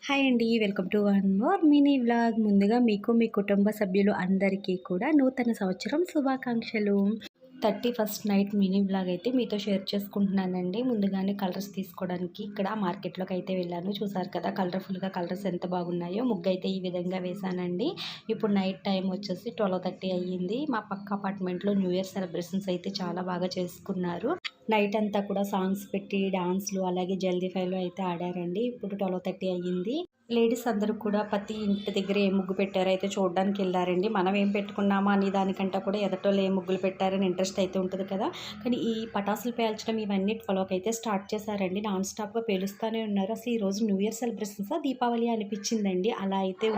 Hi అండి. Welcome to one more mini vlog. ముందుగా మీకు, మీ కుటుంబ సభ్యులు అందరికీ కూడా నూతన సంవత్సరం శుభాకాంక్షలు. 31st నైట్ మినీ వ్లాగ్ అయితే మీతో షేర్ చేసుకుంటున్నానండి. ముందుగానే కలర్స్ తీసుకోవడానికి ఇక్కడ మార్కెట్‌లోకి అయితే వెళ్ళాను. చూసారు కదా కలర్‌ఫుల్‌గా కలర్స్ ఎంత బాగున్నాయో. ముగ్గైతే ఈ విధంగా వేశానండి. ఇప్పుడు నైట్ టైం వచ్చేసి 12:30 అయ్యింది. మా పక్క అపార్ట్మెంట్‌లో న్యూ ఇయర్ సెలబ్రేషన్స్ అయితే చాలా బాగా చేసుకున్నారు. నైట్ అంతా కూడా సాంగ్స్ పెట్టి డాన్స్‌లు అలాగే జల్దీ ఫైవ్‌లో అయితే ఆడారండి. ఇప్పుడు 12:30 అయ్యింది. లేడీస్ అందరూ కూడా ప్రతి ఇంటి దగ్గర ఏ ముగ్గు పెట్టారో అయితే చూడడానికి వెళ్లారండి. మనం ఏం పెట్టుకున్నామా అని దానికంటే కూడా ఎదుటోళ్ళు ఏ ముగ్గులు పెట్టారని ఇంట్రెస్ట్ అయితే ఉంటుంది కదా! కానీ ఈ పటాసులు పేల్చడం ఇవన్నీ 12కి అయితే స్టార్ట్ చేశారండి. నాన్ స్టాప్‌గా పేలుస్తూనే ఉన్నారు. అసలు ఈరోజు న్యూ ఇయర్ సెలబ్రేషన్సా దీపావళి అనిపించిందండి. అలా అయితే